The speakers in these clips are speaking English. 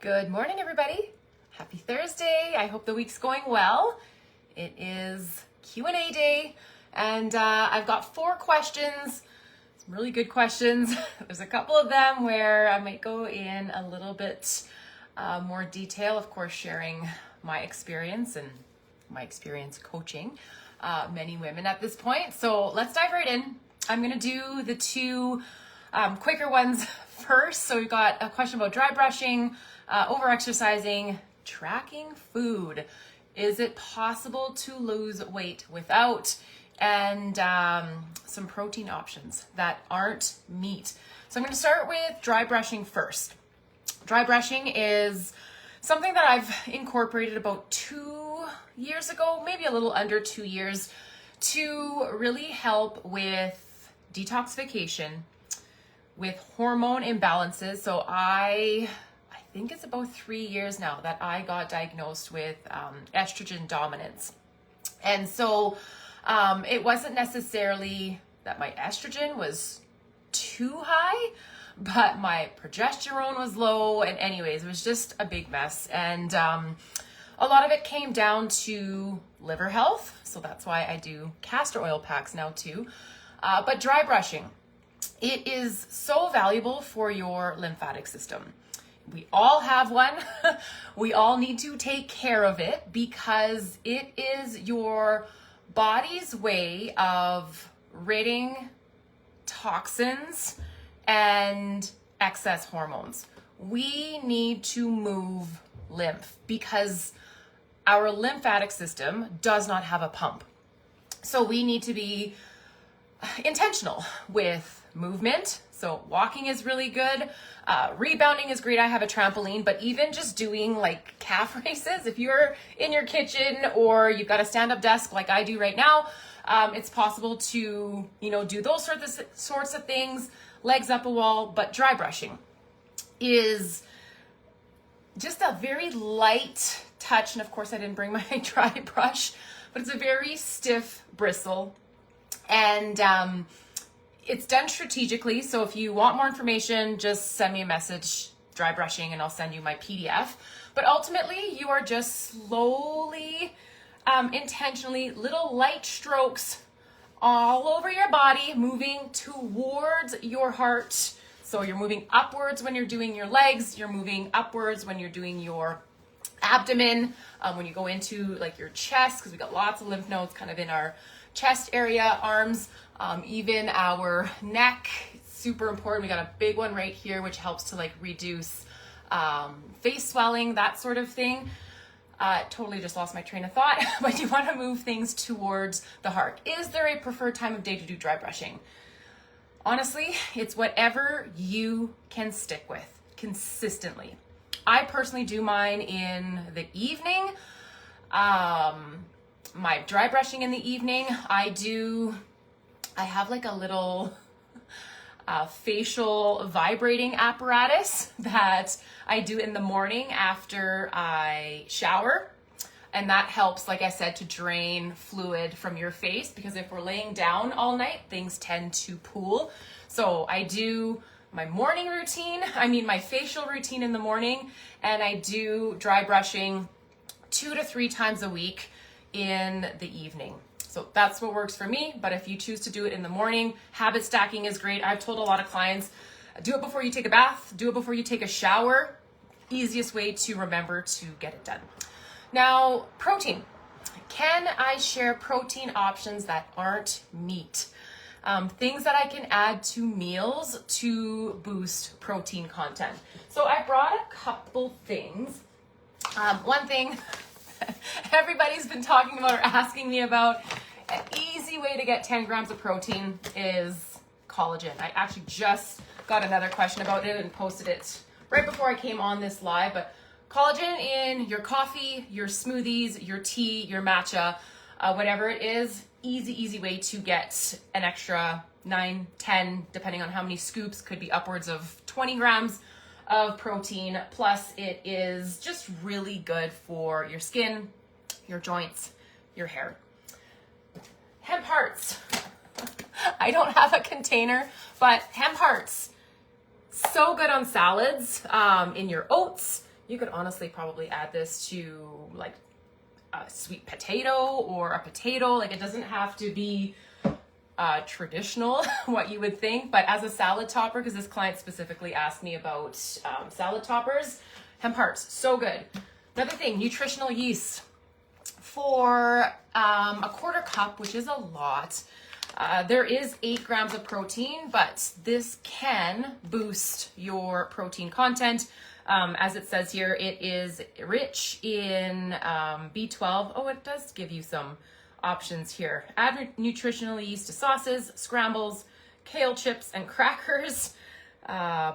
Good morning, everybody. Happy Thursday. I hope the week's going well. It is Q&A day, and I've got 4 questions, some really good questions. There's a couple of them where I might go in a little bit more detail, of course, sharing my experience and my experience coaching many women at this point. So let's dive right in. I'm going to do the 2 quicker ones first. So we've got a question about dry brushing, over-exercising, tracking food. Is it possible to lose weight without? And some protein options that aren't meat. So I'm going to start with dry brushing first. Dry brushing is something that I've incorporated about 2 years ago, maybe a little under 2 years, to really help with detoxification, with hormone imbalances. So I think it's about 3 years now that I got diagnosed with estrogen dominance. And so it wasn't necessarily that my estrogen was too high, but my progesterone was low. And anyways, it was just a big mess. And a lot of it came down to liver health. So that's why I do castor oil packs now too. But dry brushing, it is so valuable for your lymphatic system. We all have one. We all need to take care of it because it is your body's way of ridding toxins and excess hormones. We need to move lymph because our lymphatic system does not have a pump. So we need to be intentional with movement. So walking is really good. Rebounding is great. I have a trampoline, but even just doing like calf races, if you're in your kitchen or you've got a stand-up desk like I do right now, it's possible to, do those sorts of things, legs up a wall. But dry brushing is just a very light touch. And of course I didn't bring my dry brush, but it's a very stiff bristle. And it's done strategically. So if you want more information, just send me a message, dry brushing, and I'll send you my PDF. But ultimately, you are just slowly, intentionally, little light strokes all over your body, moving towards your heart. So you're moving upwards when you're doing your legs. You're moving upwards when you're doing your abdomen. When you go into like your chest, because we got lots of lymph nodes kind of in our chest area, arms, even our neck. It's super important. We got a big one right here, which helps to like reduce face swelling, that sort of thing. Totally just lost my train of thought, but you want to move things towards the heart. Is there a preferred time of day to do dry brushing? Honestly, it's whatever you can stick with consistently. I personally do mine in the evening. My dry brushing in the evening, I have like a little facial vibrating apparatus that I do in the morning after I shower. And that helps, like I said, to drain fluid from your face, because if we're laying down all night, things tend to pool. So I do my my facial routine in the morning, and I do dry brushing 2 to 3 times a week in the evening. So that's what works for me. But if you choose to do it in the morning, habit stacking is great. I've told a lot of clients, do it before you take a bath, do it before you take a shower. Easiest way to remember to get it done. Now, protein. Can I share protein options that aren't meat? Things that I can add to meals to boost protein content. So I brought a couple things. One thing everybody's been talking about or asking me about, an easy way to get 10 grams of protein is collagen. I actually just got another question about it and posted it right before I came on this live, but collagen in your coffee, your smoothies, your tea, your matcha, whatever it is, easy way to get an extra 9, 10, depending on how many scoops, could be upwards of 20 grams of protein. Plus it is just really good for your skin, your joints, your hair. Hemp hearts. I don't have a container, but hemp hearts, so good on salads, in your oats, You could honestly probably add this to like a sweet potato or a potato. Like, it doesn't have to be traditional what you would think, but as a salad topper, because this client specifically asked me about salad toppers, hemp hearts, so good. Another thing, nutritional yeast. For a quarter cup, which is a lot, there is 8 grams of protein, but this can boost your protein content. As it says here, it is rich in B12. Oh, it does give you some options here. Add nutritional yeast to sauces, scrambles, kale chips and crackers,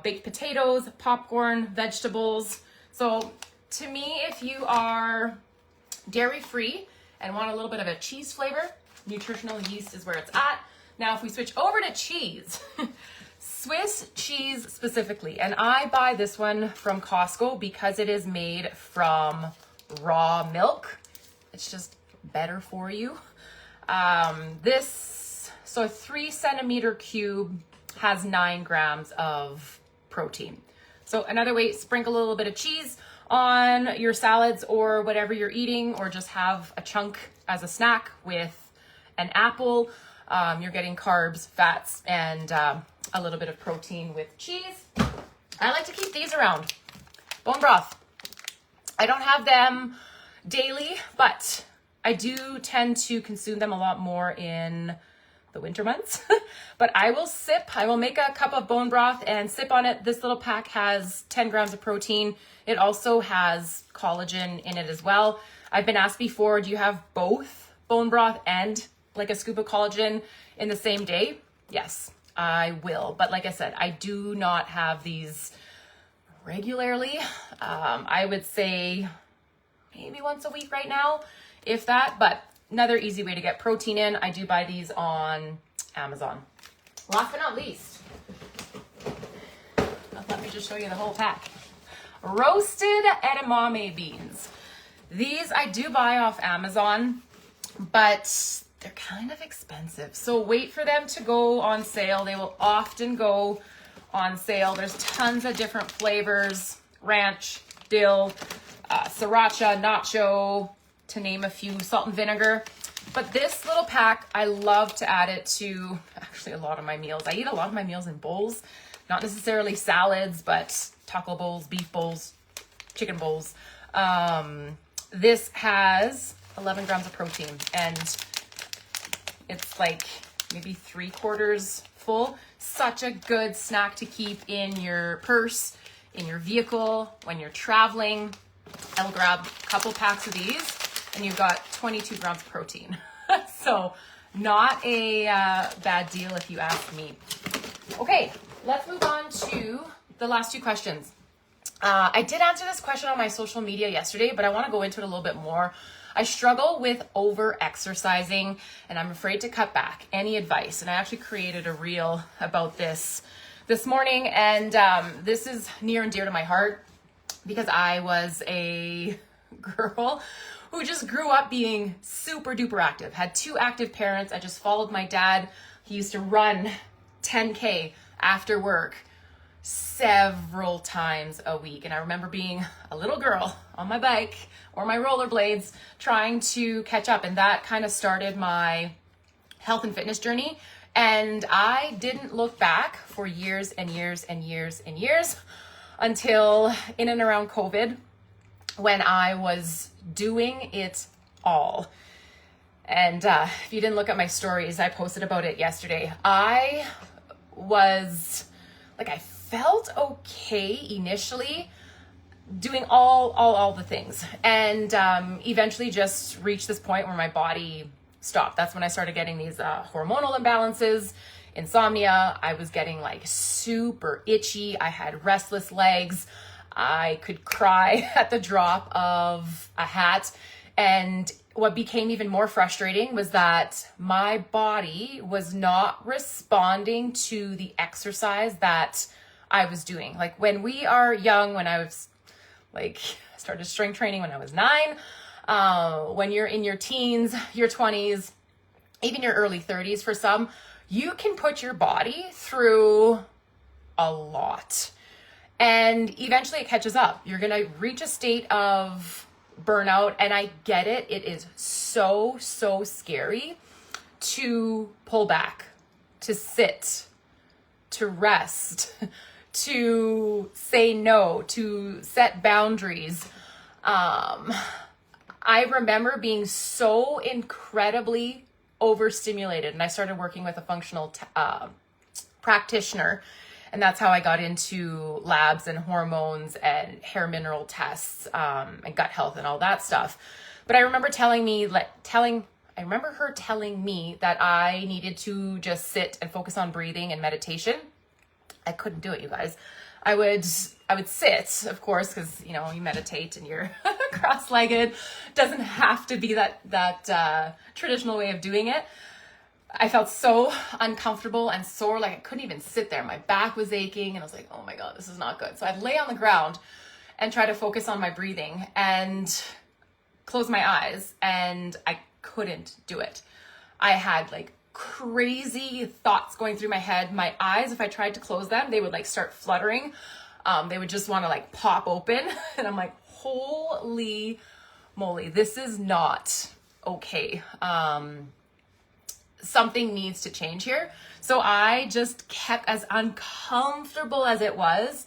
baked potatoes, popcorn, vegetables. So to me, if you are dairy-free and want a little bit of a cheese flavor, nutritional yeast is where it's at. Now, if we switch over to cheese, Swiss cheese specifically, and I buy this one from Costco because it is made from raw milk. It's just better for you. So a 3 centimeter cube has 9 grams of protein. So another way, sprinkle a little bit of cheese on your salads or whatever you're eating, or just have a chunk as a snack with an apple. You're getting carbs, fats, and a little bit of protein with cheese. I like to keep these around. Bone broth. I don't have them daily, but I do tend to consume them a lot more in the winter months. But I will make a cup of bone broth and sip on it. This little pack has 10 grams of protein. It also has collagen in it as well. I've been asked before, do you have both bone broth and like a scoop of collagen in the same day? Yes, I will. But like I said, I do not have these regularly. I would say maybe once a week right now, if that, but another easy way to get protein in. I do buy these on Amazon. Last but not least, let me just show you the whole pack. Roasted edamame beans. These I do buy off Amazon, but they're kind of expensive. So wait for them to go on sale. They will often go on sale. There's tons of different flavors, ranch, dill, sriracha, nacho, to name a few, salt and vinegar. But this little pack, I love to add it to actually a lot of my meals. I eat a lot of my meals in bowls, not necessarily salads, but taco bowls, beef bowls, chicken bowls. This has 11 grams of protein, and it's like maybe 3/4 full. Such a good snack to keep in your purse, in your vehicle, when you're traveling. I will grab a couple packs of these, and you've got 22 grams of protein. So not a bad deal if you ask me. Okay, let's move on to the last 2 questions. I did answer this question on my social media yesterday, but I want to go into it a little bit more. I struggle with over-exercising, and I'm afraid to cut back. Any advice? And I actually created a reel about this morning, and this is near and dear to my heart because I was a girl who just grew up being super duper active, had 2 active parents. I just followed my dad. He used to run 10K after work several times a week. And I remember being a little girl on my bike or my rollerblades trying to catch up. And that kind of started my health and fitness journey. And I didn't look back for years and years and years and years until in and around COVID, when I was doing it all. And if you didn't look at my stories, I posted about it yesterday. I felt okay initially doing all the things, and eventually just reached this point where my body stopped. That's when I started getting these hormonal imbalances, insomnia. I was getting like super itchy. I had restless legs. I could cry at the drop of a hat. And what became even more frustrating was that my body was not responding to the exercise that I was doing. Like when we are young, when I was like, started strength training when I was 9, when you're in your teens, your 20s, even your early 30s for some, you can put your body through a lot. And eventually it catches up. You're going to reach a state of burnout. And I get it. It is so, so scary to pull back, to sit, to rest, to say no, to set boundaries. I remember being so incredibly overstimulated, and I started working with a functional practitioner, and that's how I got into labs and hormones and hair mineral tests, and gut health and all that stuff. But I remember I remember her telling me that I needed to just sit and focus on breathing and meditation. I couldn't do it, you guys. I would sit, of course, because, you know, you meditate and you're cross-legged. Doesn't have to be that traditional way of doing it. I felt so uncomfortable and sore, like I couldn't even sit there. My back was aching and I was like, oh my God, this is not good. So I'd lay on the ground and try to focus on my breathing and close my eyes, and I couldn't do it. I had like crazy thoughts going through my head. My eyes, if I tried to close them, they would like start fluttering. They would just want to like pop open. And I'm like, holy moly, this is not okay. Something needs to change here. So I just kept, as uncomfortable as it was,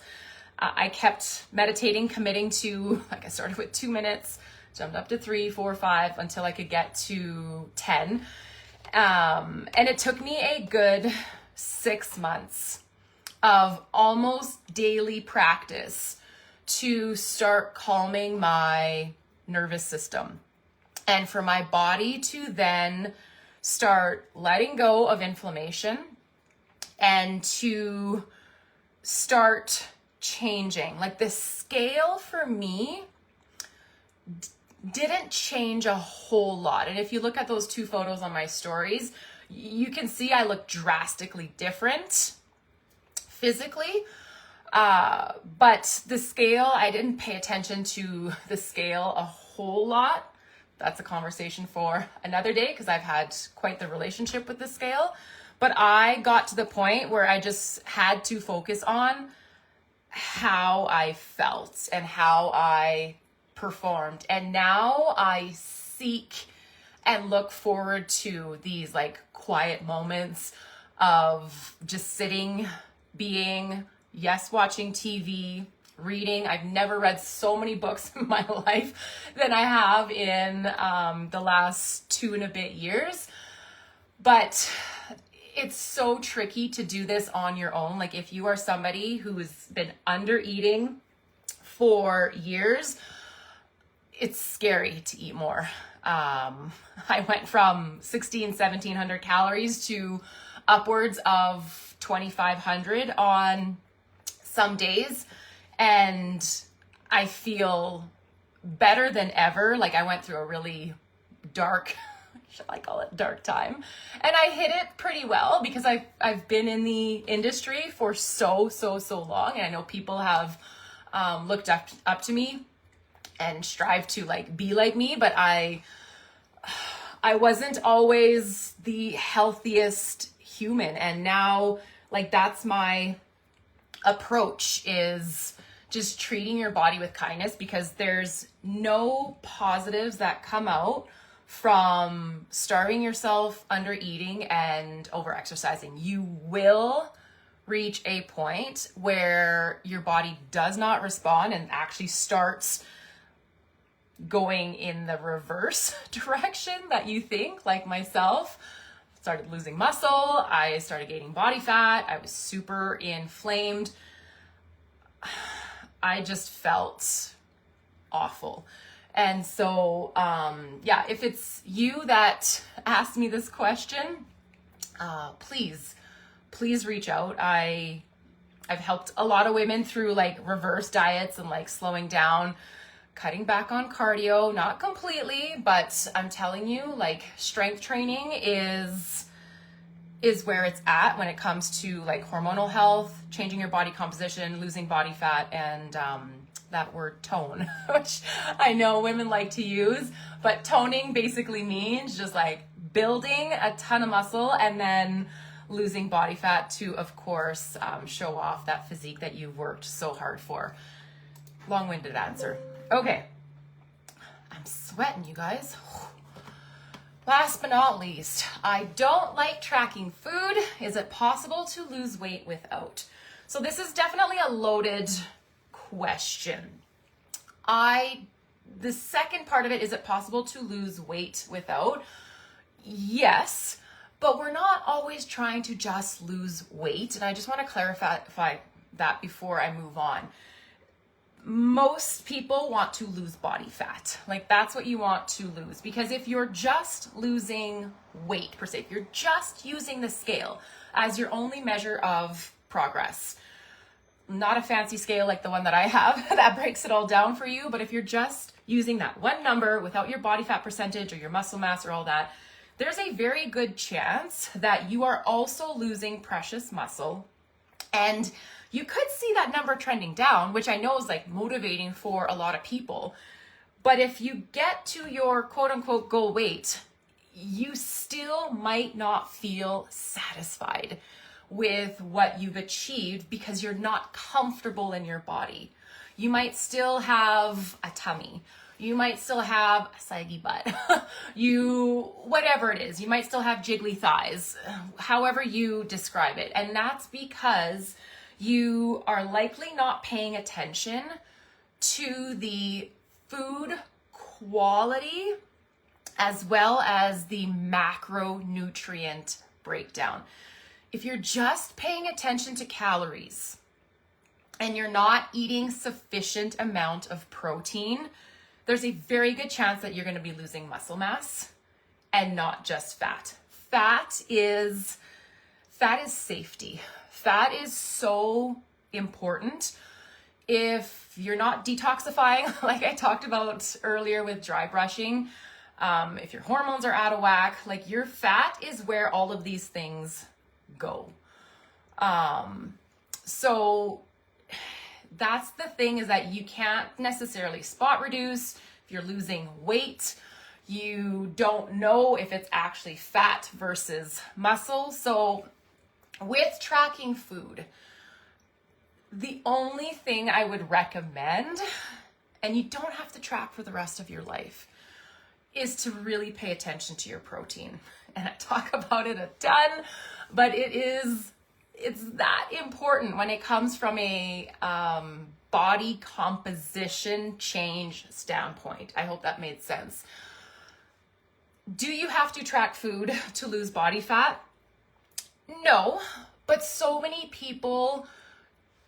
I kept meditating, committing to, like I started with 2 minutes, jumped up to 3, 4, 5, until I could get to 10. And it took me a good 6 months of almost daily practice to start calming my nervous system, and for my body to then start letting go of inflammation and to start changing. Like the scale for me didn't change a whole lot. And if you look at those 2 photos on my stories, you can see I look drastically different physically. But the scale, I didn't pay attention to the scale a whole lot. That's a conversation for another day, because I've had quite the relationship with the scale. But I got to the point where I just had to focus on how I felt and how I performed. And now I seek and look forward to these like quiet moments of just sitting, being, yes, watching TV, reading. I've never read so many books in my life than I have in the last 2 and a bit years. But it's so tricky to do this on your own. Like if you are somebody who's been under eating for years, it's scary to eat more. I went from 1,700 calories to upwards of 2,500 on some days. And I feel better than ever. Like I went through a really dark, should I call it dark time? And I hit it pretty well because I've been in the industry for so long. And I know people have looked up to me and strive to like be like me, but I wasn't always the healthiest human. And now like that's my approach, is just treating your body with kindness, because there's no positives that come out from starving yourself, under eating, and over exercising. You will reach a point where your body does not respond and actually starts going in the reverse direction that you think. Like myself, started losing muscle, I started gaining body fat, I was super inflamed. I just felt awful. And so, if it's you that asked me this question, please reach out. I've helped a lot of women through like reverse diets and like slowing down, cutting back on cardio, not completely, but I'm telling you, like strength training is where it's at when it comes to like hormonal health, changing your body composition, losing body fat, and that word tone, which I know women like to use, but toning basically means just like building a ton of muscle and then losing body fat to, of course, show off that physique that you've worked so hard for. Long-winded answer. Okay. I'm sweating, you guys. Last but not least, I don't like tracking food. Is it possible to lose weight without? So this is definitely a loaded question. The second part of it, is it possible to lose weight without? Yes, but we're not always trying to just lose weight. And I just want to clarify that before I move on. Most people want to lose body fat. Like, that's what you want to lose. Because if you're just losing weight per se, if you're just using the scale as your only measure of progress, not a fancy scale like the one that I have that breaks it all down for you, but if you're just using that one number without your body fat percentage or your muscle mass or all that, there's a very good chance that you are also losing precious muscle. And you could see that number trending down, which I know is like motivating for a lot of people. But if you get to your quote unquote goal weight, you still might not feel satisfied with what you've achieved because you're not comfortable in your body. You might still have a tummy. You might still have a saggy butt. Whatever it is, you might still have jiggly thighs, however you describe it. And that's because you are likely not paying attention to the food quality as well as the macronutrient breakdown. If you're just paying attention to calories and you're not eating sufficient amount of protein, there's a very good chance that you're going to be losing muscle mass and not just fat. Fat is safety. Fat is so important. If you're not detoxifying, like I talked about earlier with dry brushing, if your hormones are out of whack, like your fat is where all of these things go. So that's the thing, is that you can't necessarily spot reduce. If you're losing weight, you don't know if it's actually fat versus muscle. So with tracking food, the only thing I would recommend, and you don't have to track for the rest of your life, is to really pay attention to your protein. And I talk about it a ton, but it's that important when it comes from a body composition change standpoint. I hope that made sense. Do you have to track food to lose body fat? No, but so many people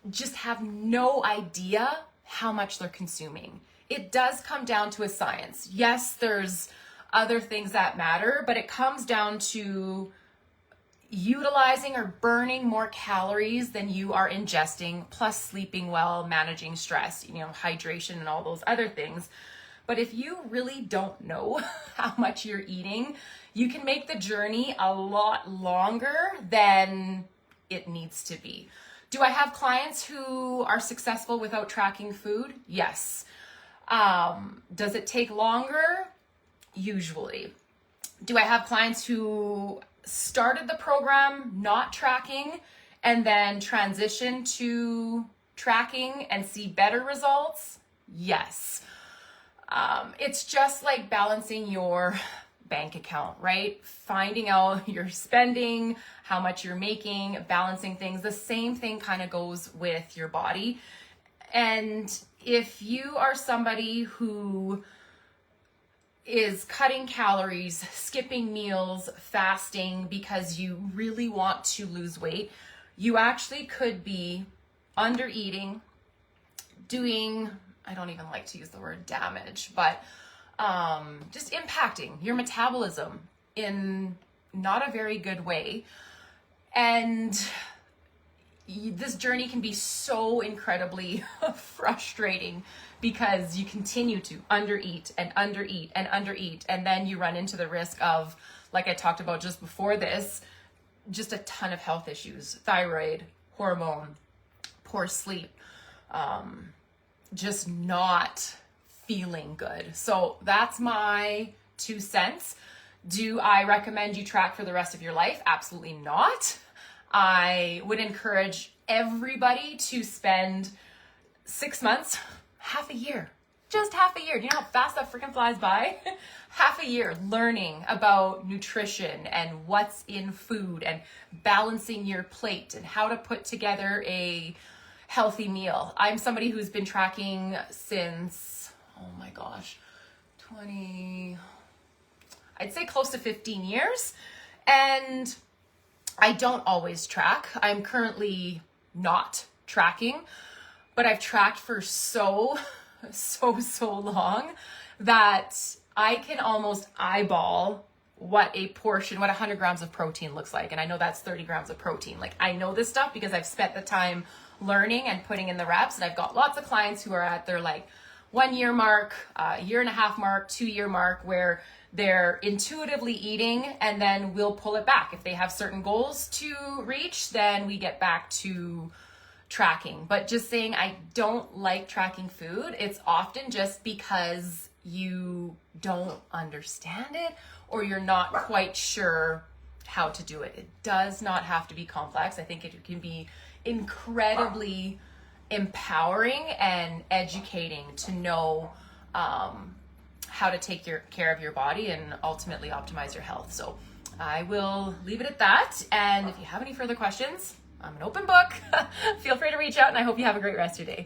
just have no idea how much they're consuming. It does come down to a science. Yes, there's other things that matter, but it comes down to utilizing or burning more calories than you are ingesting, plus sleeping well, managing stress, hydration and all those other things. But if you really don't know how much you're eating, you can make the journey a lot longer than it needs to be. Do I have clients who are successful without tracking food? Yes. Does it take longer? Usually. Do I have clients who started the program not tracking and then transition to tracking and see better results? Yes. It's just like balancing your bank account, right? Finding out your spending, how much you're making, balancing things. The same thing kind of goes with your body. And if you are somebody who is cutting calories, skipping meals, fasting because you really want to lose weight, you actually could be under eating, doing, I don't even like to use the word damage, but just impacting your metabolism in not a very good way. And this journey can be so incredibly frustrating because you continue to undereat and undereat and undereat. And then you run into the risk of, like I talked about just before this, just a ton of health issues, thyroid, hormone, poor sleep, just not feeling good. So that's my 2 cents. Do I recommend you track for the rest of your life? Absolutely not. I would encourage everybody to spend 6 months, half a year, just half a year. Do you know how fast that freaking flies by? Half a year learning about nutrition and what's in food and balancing your plate and how to put together a healthy meal. I'm somebody who's been tracking since, oh my gosh, I'd say close to 15 years. And I don't always track. I'm currently not tracking, but I've tracked for so long that I can almost eyeball what a portion, what 100 grams of protein looks like. And I know that's 30 grams of protein. Like, I know this stuff because I've spent the time learning and putting in the reps. And I've got lots of clients who are at their like 1 year mark, year and a half mark, 2 year mark, where they're intuitively eating, and then we'll pull it back. If they have certain goals to reach, then we get back to tracking. But just saying I don't like tracking food, it's often just because you don't understand it or you're not quite sure how to do it. It does not have to be complex. I think it can be incredibly empowering and educating to know how to take care of your body and ultimately optimize your health. So I will leave it at that. And if you have any further questions, I'm an open book. Feel free to reach out, and I hope you have a great rest of your day.